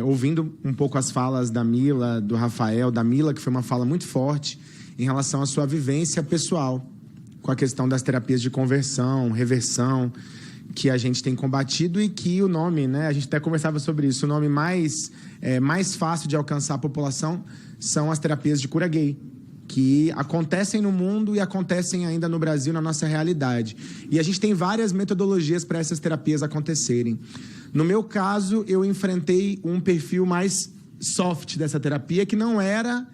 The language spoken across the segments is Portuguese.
ouvindo um pouco as falas da Mila, do Rafael, da Mila, que foi uma fala muito forte em relação à sua vivência pessoal com a questão das terapias de conversão, reversão, que a gente tem combatido e que o nome, né, a gente até conversava sobre isso, o nome mais fácil de alcançar a população são as terapias de cura gay, que acontecem no mundo e acontecem ainda no Brasil, na nossa realidade. E a gente tem várias metodologias para essas terapias acontecerem. No meu caso, eu enfrentei um perfil mais soft dessa terapia, que não era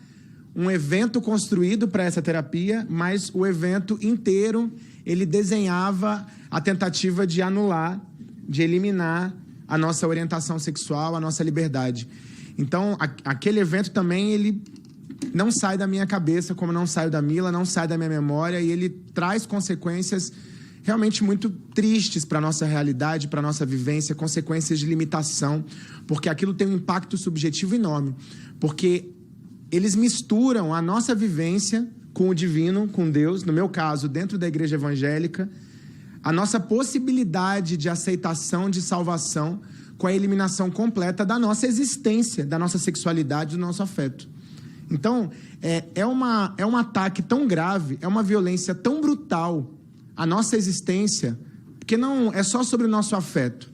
um evento construído para essa terapia, mas o evento inteiro, ele desenhava a tentativa de anular, de eliminar a nossa orientação sexual, a nossa liberdade. Então, aquele evento também, ele não sai da minha cabeça, como não sai da Mila, não sai da minha memória, e ele traz consequências realmente muito tristes para a nossa realidade, para a nossa vivência, consequências de limitação, porque aquilo tem um impacto subjetivo enorme, porque eles misturam a nossa vivência com o divino, com Deus, no meu caso, dentro da igreja evangélica, a nossa possibilidade de aceitação, de salvação, com a eliminação completa da nossa existência, da nossa sexualidade, do nosso afeto. Então, é um ataque tão grave, é uma violência tão brutal à nossa existência, porque não é só sobre o nosso afeto,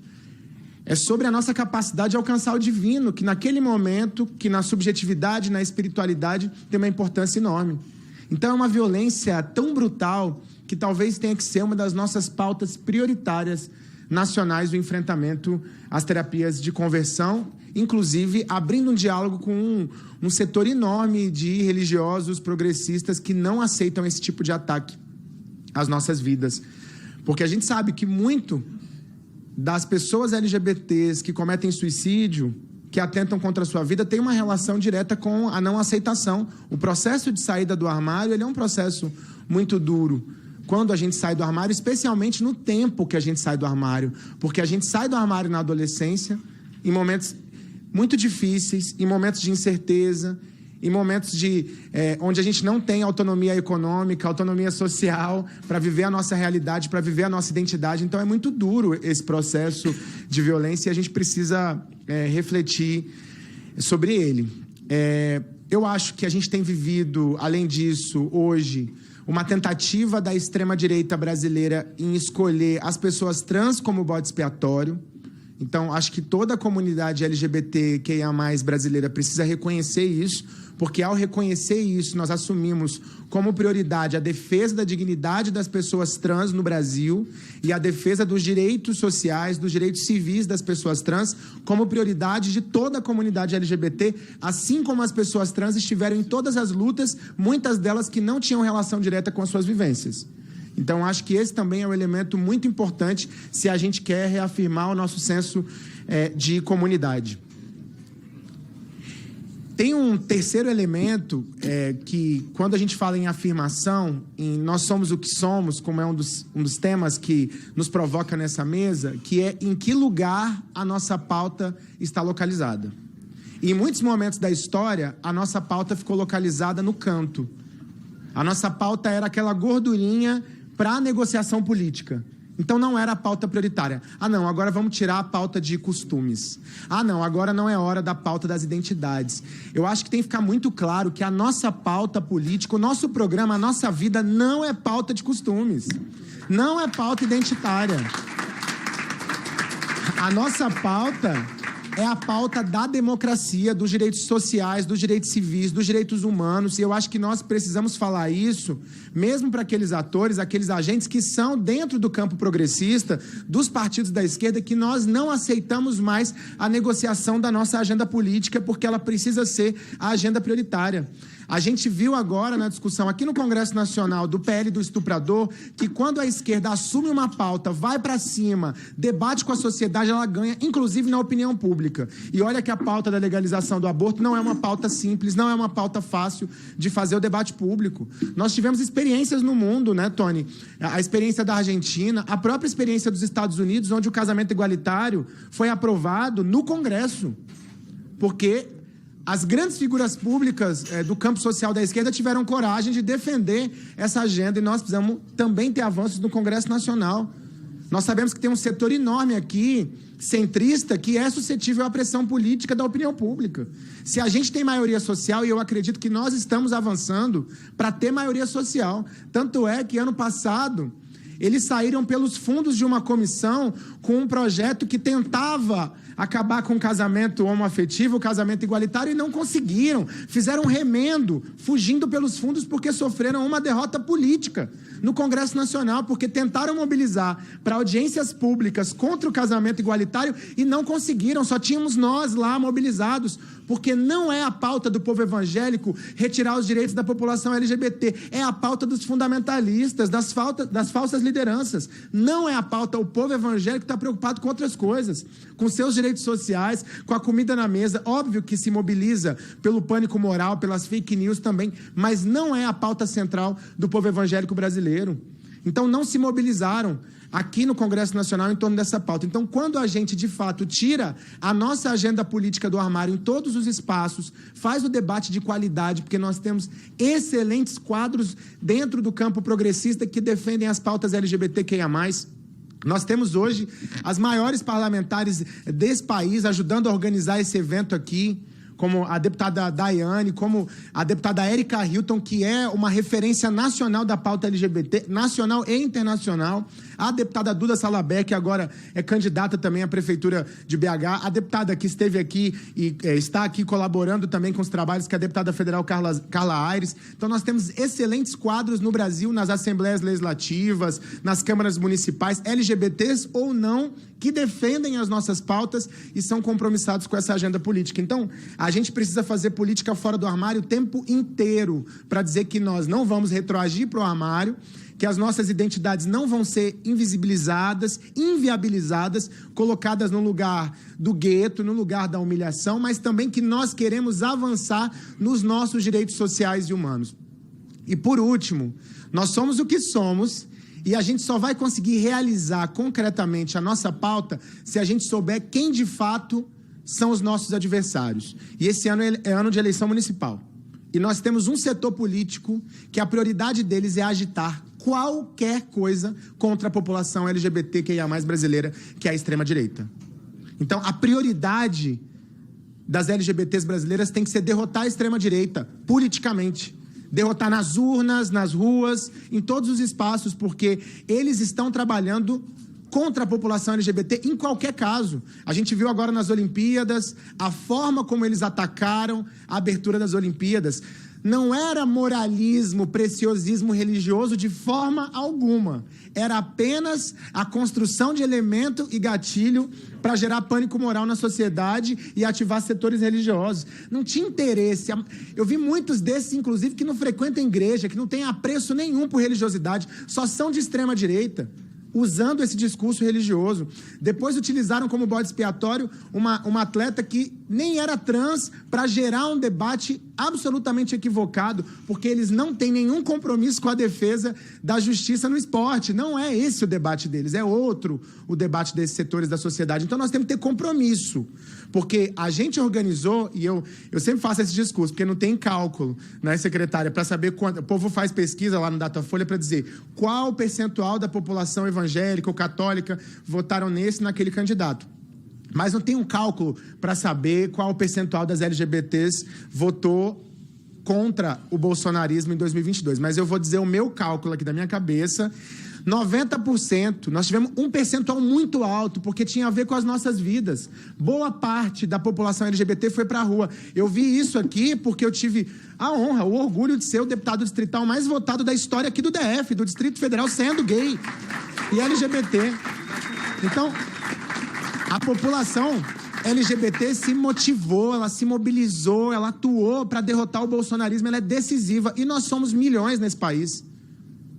é sobre a nossa capacidade de alcançar o divino, que naquele momento, que na subjetividade, na espiritualidade, tem uma importância enorme. Então é uma violência tão brutal que talvez tenha que ser uma das nossas pautas prioritárias nacionais do enfrentamento às terapias de conversão, inclusive abrindo um diálogo com um setor enorme de religiosos progressistas que não aceitam esse tipo de ataque às nossas vidas. Porque a gente sabe que muito das pessoas LGBTs que cometem suicídio, que atentam contra a sua vida, tem uma relação direta com a não aceitação. O processo de saída do armário, ele é um processo muito duro. Quando a gente sai do armário, especialmente no tempo que a gente sai do armário, porque a gente sai do armário na adolescência, em momentos muito difíceis, em momentos de incerteza, em momentos onde a gente não tem autonomia econômica, autonomia social para viver a nossa realidade, para viver a nossa identidade. Então é muito duro esse processo de violência e a gente precisa refletir sobre ele. Eu acho que a gente tem vivido, além disso, hoje, uma tentativa da extrema-direita brasileira em escolher as pessoas trans como bode expiatório. Então, acho que toda a comunidade LGBTQIA+ brasileira precisa reconhecer isso, porque ao reconhecer isso, nós assumimos como prioridade a defesa da dignidade das pessoas trans no Brasil e a defesa dos direitos sociais, dos direitos civis das pessoas trans, como prioridade de toda a comunidade LGBT, assim como as pessoas trans estiveram em todas as lutas, muitas delas que não tinham relação direta com as suas vivências. Então, acho que esse também é um elemento muito importante se a gente quer reafirmar o nosso senso de comunidade. Tem um terceiro elemento que, quando a gente fala em afirmação, em nós somos o que somos, como é um dos temas que nos provoca nessa mesa, que é em que lugar a nossa pauta está localizada. E em muitos momentos da história, a nossa pauta ficou localizada no canto. A nossa pauta era aquela gordurinha para a negociação política. Então não era a pauta prioritária. Ah, não, agora vamos tirar a pauta de costumes. Ah, não, agora não é hora da pauta das identidades. Eu acho que tem que ficar muito claro que a nossa pauta política, o nosso programa, a nossa vida não é pauta de costumes. Não é pauta identitária. A nossa pauta é a pauta da democracia, dos direitos sociais, dos direitos civis, dos direitos humanos. E eu acho que nós precisamos falar isso, mesmo para aqueles atores, aqueles agentes que são dentro do campo progressista, dos partidos da esquerda, que nós não aceitamos mais a negociação da nossa agenda política, porque ela precisa ser a agenda prioritária. A gente viu agora na discussão aqui no Congresso Nacional do PL do estuprador que quando a esquerda assume uma pauta, vai para cima, debate com a sociedade, ela ganha, inclusive na opinião pública. E olha que a pauta da legalização do aborto não é uma pauta simples, não é uma pauta fácil de fazer o debate público. Nós tivemos experiências no mundo, né, Tony? A experiência da Argentina, a própria experiência dos Estados Unidos, onde o casamento igualitário foi aprovado no Congresso. Porque as grandes figuras públicas do campo social da esquerda tiveram coragem de defender essa agenda e nós precisamos também ter avanços no Congresso Nacional. Nós sabemos que tem um setor enorme aqui, centrista que é suscetível à pressão política da opinião pública. Se a gente tem maioria social, e eu acredito que nós estamos avançando para ter maioria social, tanto é que ano passado eles saíram pelos fundos de uma comissão com um projeto que tentava acabar com o casamento homoafetivo, o casamento igualitário, e não conseguiram. Fizeram um remendo, fugindo pelos fundos porque sofreram uma derrota política no Congresso Nacional, porque tentaram mobilizar para audiências públicas contra o casamento igualitário e não conseguiram. Só tínhamos nós lá mobilizados, porque não é a pauta do povo evangélico retirar os direitos da população LGBT, é a pauta dos fundamentalistas, das falsas lideranças. Não é a pauta, o povo evangélico está preocupado com outras coisas, com seus direitos sociais, com a comida na mesa. Óbvio que se mobiliza pelo pânico moral, pelas fake news também, mas não é a pauta central do povo evangélico brasileiro. Então não se mobilizaram aqui no Congresso Nacional em torno dessa pauta. Então, quando a gente, de fato, tira a nossa agenda política do armário em todos os espaços, faz o debate de qualidade, porque nós temos excelentes quadros dentro do campo progressista que defendem as pautas LGBTQIA+. Nós temos hoje as maiores parlamentares desse país ajudando a organizar esse evento aqui, como a deputada Daiane, como a deputada Érica Hilton, que é uma referência nacional da pauta LGBT, nacional e internacional, a deputada Duda Salabert, que agora é candidata também à Prefeitura de BH, a deputada que esteve aqui e está aqui colaborando também com os trabalhos, que é a deputada federal Carla Aires. Então nós temos excelentes quadros no Brasil, nas assembleias legislativas, nas câmaras municipais, LGBTs ou não, que defendem as nossas pautas e são compromissados com essa agenda política. Então, a gente precisa fazer política fora do armário o tempo inteiro para dizer que nós não vamos retroagir para o armário, que as nossas identidades não vão ser invisibilizadas, inviabilizadas, colocadas no lugar do gueto, no lugar da humilhação, mas também que nós queremos avançar nos nossos direitos sociais e humanos. E, por último, nós somos o que somos e a gente só vai conseguir realizar concretamente a nossa pauta se a gente souber quem, de fato, são os nossos adversários. E esse ano é ano de eleição municipal. E nós temos um setor político que a prioridade deles é agitar qualquer coisa contra a população LGBTQIA+ brasileira, que é a extrema-direita. Então, a prioridade das LGBTs brasileiras tem que ser derrotar a extrema-direita, politicamente. Derrotar nas urnas, nas ruas, em todos os espaços, porque eles estão trabalhando contra a população LGBT em qualquer caso. A gente viu agora nas Olimpíadas a forma como eles atacaram a abertura das Olimpíadas. Não era moralismo, preciosismo religioso de forma alguma. Era apenas a construção de elemento e gatilho para gerar pânico moral na sociedade e ativar setores religiosos. Não tinha interesse. Eu vi muitos desses, inclusive, que não frequentam igreja, que não têm apreço nenhum por religiosidade, só são de extrema direita, usando esse discurso religioso. Depois utilizaram como bode expiatório uma atleta que nem era trans para gerar um debate absolutamente equivocado, porque eles não têm nenhum compromisso com a defesa da justiça no esporte. Não é esse o debate deles, é outro o debate desses setores da sociedade. Então nós temos que ter compromisso, porque a gente organizou, e eu sempre faço esse discurso, porque não tem cálculo, né, secretária, para saber quanto. O povo faz pesquisa lá no Datafolha para dizer qual o percentual da população evangélica ou católica votaram nesse e naquele candidato. Mas não tem um cálculo para saber qual o percentual das LGBTs votou contra o bolsonarismo em 2022. Mas eu vou dizer o meu cálculo aqui da minha cabeça. 90%, nós tivemos um percentual muito alto, porque tinha a ver com as nossas vidas. Boa parte da população LGBT foi para a rua. Eu vi isso aqui porque eu tive a honra, o orgulho de ser o deputado distrital mais votado da história aqui do DF, do Distrito Federal, sendo gay e LGBT. Então, a população LGBT se motivou, ela se mobilizou, ela atuou para derrotar o bolsonarismo, ela é decisiva. E nós somos milhões nesse país,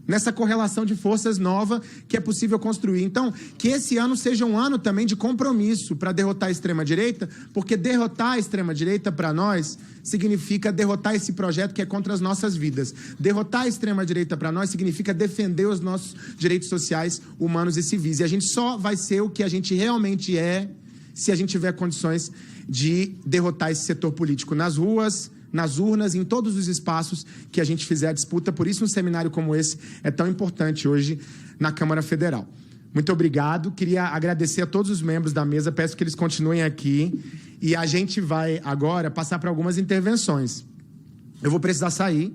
nessa correlação de forças nova que é possível construir. Então, que esse ano seja um ano também de compromisso para derrotar a extrema-direita, porque derrotar a extrema-direita para nós significa derrotar esse projeto que é contra as nossas vidas. Derrotar a extrema-direita para nós significa defender os nossos direitos sociais, humanos e civis. E a gente só vai ser o que a gente realmente é se a gente tiver condições de derrotar esse setor político nas ruas, nas urnas, em todos os espaços que a gente fizer a disputa. Por isso um seminário como esse é tão importante hoje na Câmara Federal. Muito obrigado. Queria agradecer a todos os membros da mesa. Peço que eles continuem aqui. E a gente vai agora passar para algumas intervenções. Eu vou precisar sair.